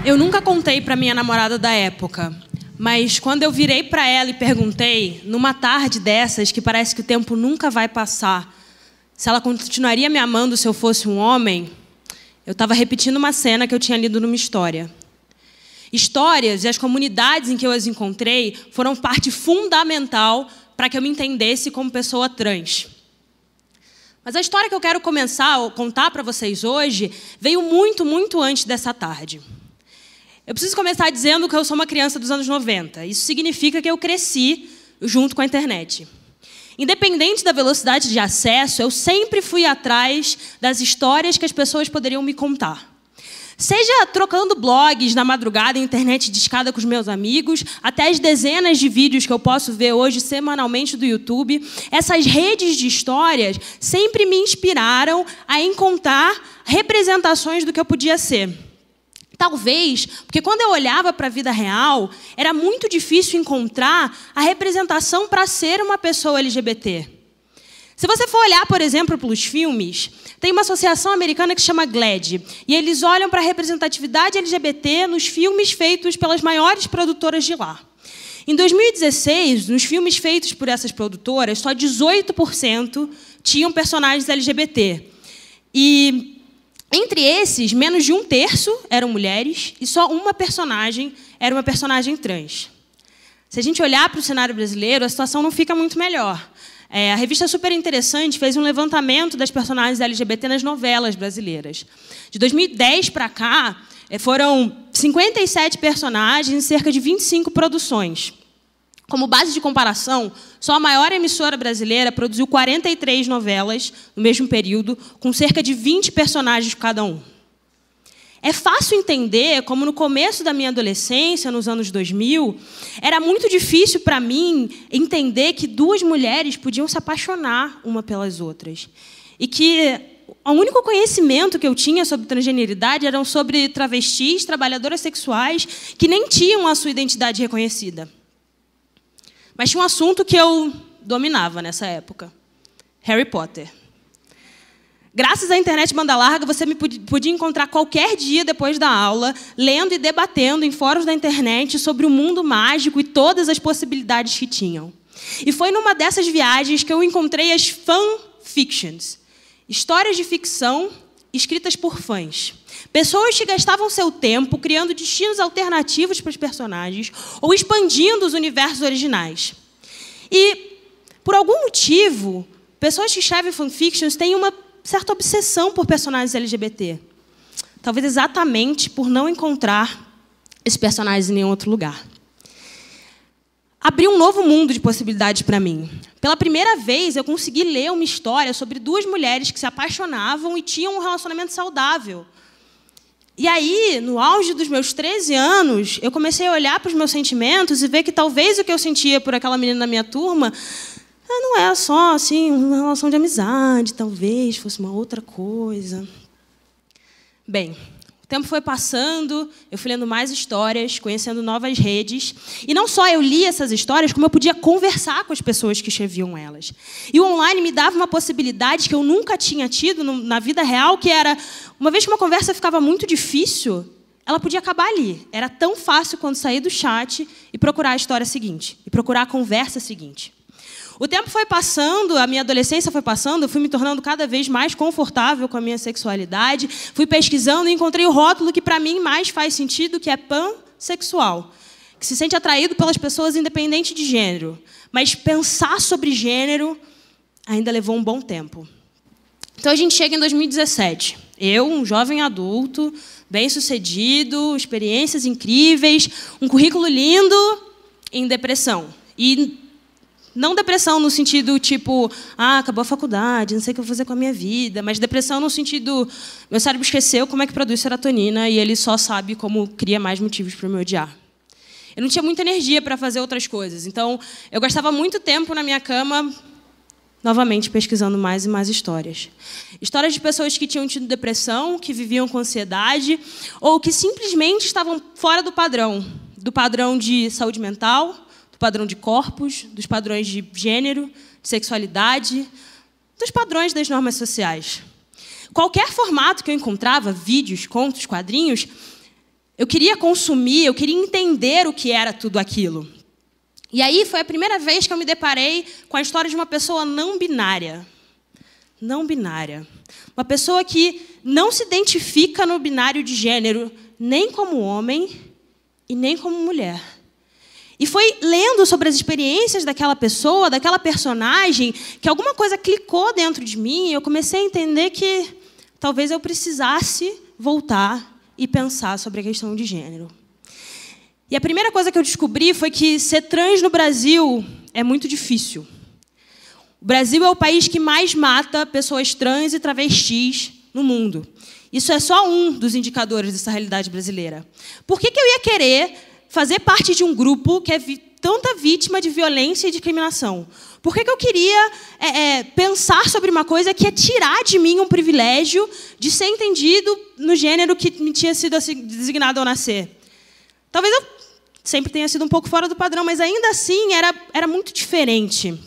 Eu nunca contei para minha namorada da época, mas quando eu virei para ela e perguntei, numa tarde dessas que parece que o tempo nunca vai passar, se ela continuaria me amando se eu fosse um homem, eu estava repetindo uma cena que eu tinha lido numa história. Histórias e as comunidades em que eu as encontrei foram parte fundamental para que eu me entendesse como pessoa trans. Mas a história que eu quero contar para vocês hoje veio muito, muito antes dessa tarde. Eu preciso começar dizendo que eu sou uma criança dos anos 90. Isso significa que eu cresci junto com a internet. Independente da velocidade de acesso, eu sempre fui atrás das histórias que as pessoas poderiam me contar. Seja trocando blogs na madrugada, internet discada com os meus amigos, até as dezenas de vídeos que eu posso ver hoje semanalmente do YouTube, essas redes de histórias sempre me inspiraram a encontrar representações do que eu podia ser. Talvez, porque quando eu olhava para a vida real, era muito difícil encontrar a representação para ser uma pessoa LGBT. Se você for olhar, por exemplo, pelos filmes, tem uma associação americana que se chama GLAAD, e eles olham para a representatividade LGBT nos filmes feitos pelas maiores produtoras de lá. Em 2016, nos filmes feitos por essas produtoras, só 18% tinham personagens LGBT. E entre esses, menos de 1/3 eram mulheres e só uma personagem era uma personagem trans. Se a gente olhar para o cenário brasileiro, a situação não fica muito melhor. A revista Super Interessante fez um levantamento das personagens LGBT nas novelas brasileiras. De 2010 para cá, foram 57 personagens em cerca de 25 produções. Como base de comparação, só a maior emissora brasileira produziu 43 novelas no mesmo período, com cerca de 20 personagens cada um. É fácil entender como, no começo da minha adolescência, nos anos 2000, era muito difícil para mim entender que duas mulheres podiam se apaixonar uma pelas outras. E que o único conhecimento que eu tinha sobre transgeneridade eram sobre travestis, trabalhadoras sexuais, que nem tinham a sua identidade reconhecida. Mas tinha um assunto que eu dominava nessa época: Harry Potter. Graças à internet banda larga, você me podia encontrar qualquer dia depois da aula, lendo e debatendo em fóruns da internet sobre o mundo mágico e todas as possibilidades que tinham. E foi numa dessas viagens que eu encontrei as fanfictions, histórias de ficção escritas por fãs. Pessoas que gastavam seu tempo criando destinos alternativos para os personagens ou expandindo os universos originais. E, por algum motivo, pessoas que escrevem fanfictions têm uma certa obsessão por personagens LGBT. Talvez exatamente por não encontrar esses personagens em nenhum outro lugar. Abriu um novo mundo de possibilidades para mim. Pela primeira vez, eu consegui ler uma história sobre duas mulheres que se apaixonavam e tinham um relacionamento saudável. E aí, no auge dos meus 13 anos, eu comecei a olhar para os meus sentimentos e ver que talvez o que eu sentia por aquela menina da minha turma não é só assim, uma relação de amizade, talvez fosse uma outra coisa. Bem, o tempo foi passando, eu fui lendo mais histórias, conhecendo novas redes. E não só eu li essas histórias, como eu podia conversar com as pessoas que escreviam elas. E o online me dava uma possibilidade que eu nunca tinha tido na vida real, que era, uma vez que uma conversa ficava muito difícil, ela podia acabar ali. Era tão fácil quanto sair do chat e procurar a história seguinte, e procurar a conversa seguinte. O tempo foi passando, a minha adolescência foi passando, eu fui me tornando cada vez mais confortável com a minha sexualidade, fui pesquisando e encontrei o rótulo que, para mim, mais faz sentido, que é pansexual, que se sente atraído pelas pessoas independente de gênero. Mas pensar sobre gênero ainda levou um bom tempo. Então, a gente chega em 2017. Eu, um jovem adulto, bem-sucedido, experiências incríveis, um currículo lindo, em depressão. E não depressão no sentido, tipo, acabou a faculdade, não sei o que eu vou fazer com a minha vida, mas depressão no sentido, meu cérebro esqueceu como é que produz serotonina e ele só sabe como cria mais motivos para me odiar. Eu não tinha muita energia para fazer outras coisas, então eu gastava muito tempo na minha cama, novamente pesquisando mais e mais histórias. Histórias de pessoas que tinham tido depressão, que viviam com ansiedade, ou que simplesmente estavam fora do padrão de saúde mental, do padrão de corpos, dos padrões de gênero, de sexualidade, dos padrões das normas sociais. Qualquer formato que eu encontrava, vídeos, contos, quadrinhos, eu queria consumir, eu queria entender o que era tudo aquilo. E aí foi a primeira vez que eu me deparei com a história de uma pessoa não binária. Não binária. Uma pessoa que não se identifica no binário de gênero, nem como homem e nem como mulher. E foi lendo sobre as experiências daquela pessoa, daquela personagem, que alguma coisa clicou dentro de mim e eu comecei a entender que talvez eu precisasse voltar e pensar sobre a questão de gênero. E a primeira coisa que eu descobri foi que ser trans no Brasil é muito difícil. O Brasil é o país que mais mata pessoas trans e travestis no mundo. Isso é só um dos indicadores dessa realidade brasileira. Por que eu ia querer fazer parte de um grupo que é tanta vítima de violência e discriminação? Por que eu queria pensar sobre uma coisa que é tirar de mim um privilégio de ser entendido no gênero que me tinha sido designado ao nascer? Talvez eu sempre tenha sido um pouco fora do padrão, mas ainda assim era muito diferente.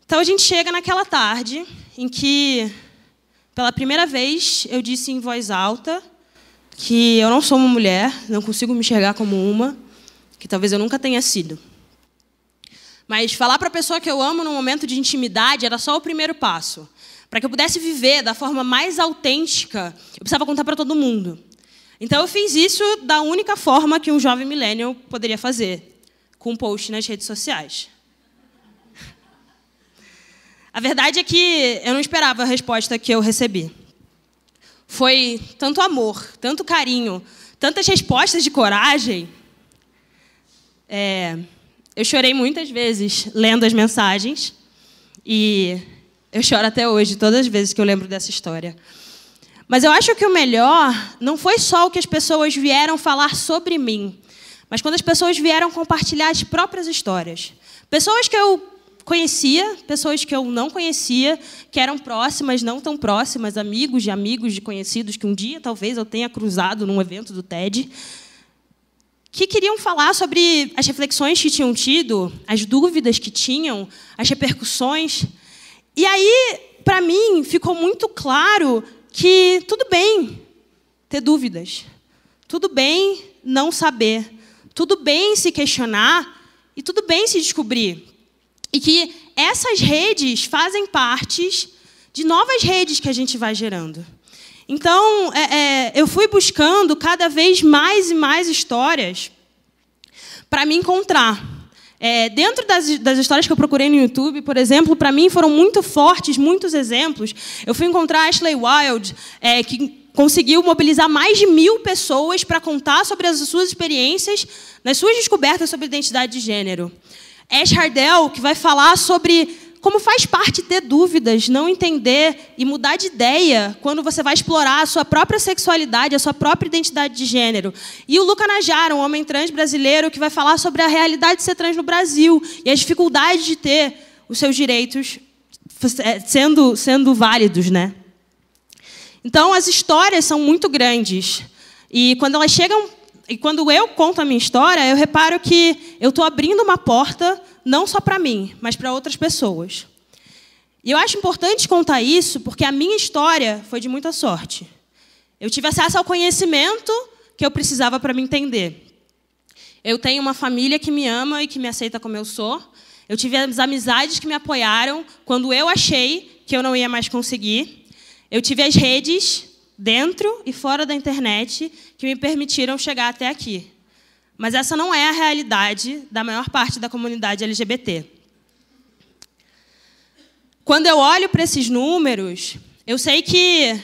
Então a gente chega naquela tarde em que, pela primeira vez, eu disse em voz alta que eu não sou uma mulher, não consigo me enxergar como uma, que talvez eu nunca tenha sido. Mas falar para a pessoa que eu amo num momento de intimidade era só o primeiro passo. Para que eu pudesse viver da forma mais autêntica, eu precisava contar para todo mundo. Então eu fiz isso da única forma que um jovem millennial poderia fazer, com um post nas redes sociais. A verdade é que eu não esperava a resposta que eu recebi. Foi tanto amor, tanto carinho, tantas respostas de coragem. Eu chorei muitas vezes lendo as mensagens e eu choro até hoje, todas as vezes que eu lembro dessa história. Mas eu acho que o melhor não foi só o que as pessoas vieram falar sobre mim, mas quando as pessoas vieram compartilhar as próprias histórias. Pessoas que eu conhecia, pessoas que eu não conhecia, que eram próximas, não tão próximas, amigos de conhecidos, que um dia talvez eu tenha cruzado num evento do TED, que queriam falar sobre as reflexões que tinham tido, as dúvidas que tinham, as repercussões. E aí, para mim, ficou muito claro que tudo bem ter dúvidas, tudo bem não saber, tudo bem se questionar e tudo bem se descobrir. E que essas redes fazem parte de novas redes que a gente vai gerando. Então, eu fui buscando cada vez mais e mais histórias para me encontrar. Dentro das histórias que eu procurei no YouTube, por exemplo, para mim foram muito fortes, muitos exemplos. Eu fui encontrar a Ashley Wild, que conseguiu mobilizar mais de 1000 pessoas para contar sobre as suas experiências, nas suas descobertas sobre identidade de gênero. Ash Hardell, que vai falar sobre como faz parte ter dúvidas, não entender e mudar de ideia quando você vai explorar a sua própria sexualidade, a sua própria identidade de gênero. E o Luca Najjar, um homem trans brasileiro, que vai falar sobre a realidade de ser trans no Brasil e as dificuldades de ter os seus direitos sendo válidos, né? Então, as histórias são muito grandes. E quando elas chegam... E quando eu conto a minha história, eu reparo que eu estou abrindo uma porta não só para mim, mas para outras pessoas. E eu acho importante contar isso porque a minha história foi de muita sorte. Eu tive acesso ao conhecimento que eu precisava para me entender. Eu tenho uma família que me ama e que me aceita como eu sou. Eu tive as amizades que me apoiaram quando eu achei que eu não ia mais conseguir. Eu tive as redes dentro e fora da internet que me permitiram chegar até aqui. Mas essa não é a realidade da maior parte da comunidade LGBT. Quando eu olho para esses números, eu sei que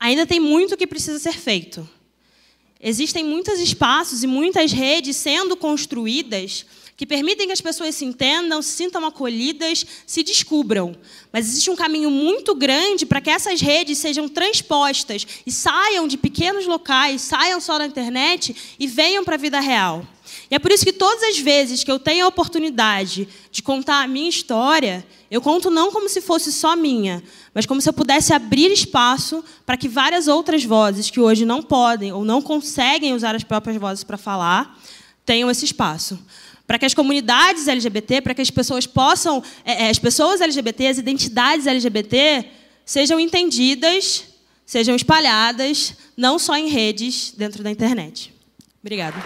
ainda tem muito que precisa ser feito. Existem muitos espaços e muitas redes sendo construídas que permitem que as pessoas se entendam, se sintam acolhidas, se descubram. Mas existe um caminho muito grande para que essas redes sejam transpostas e saiam de pequenos locais, saiam só da internet e venham para a vida real. E é por isso que todas as vezes que eu tenho a oportunidade de contar a minha história, eu conto não como se fosse só minha, mas como se eu pudesse abrir espaço para que várias outras vozes que hoje não podem ou não conseguem usar as próprias vozes para falar, tenham esse espaço. Para que as comunidades LGBT, para que as pessoas possam, as pessoas LGBT, as identidades LGBT, sejam entendidas, sejam espalhadas, não só em redes, dentro da internet. Obrigada.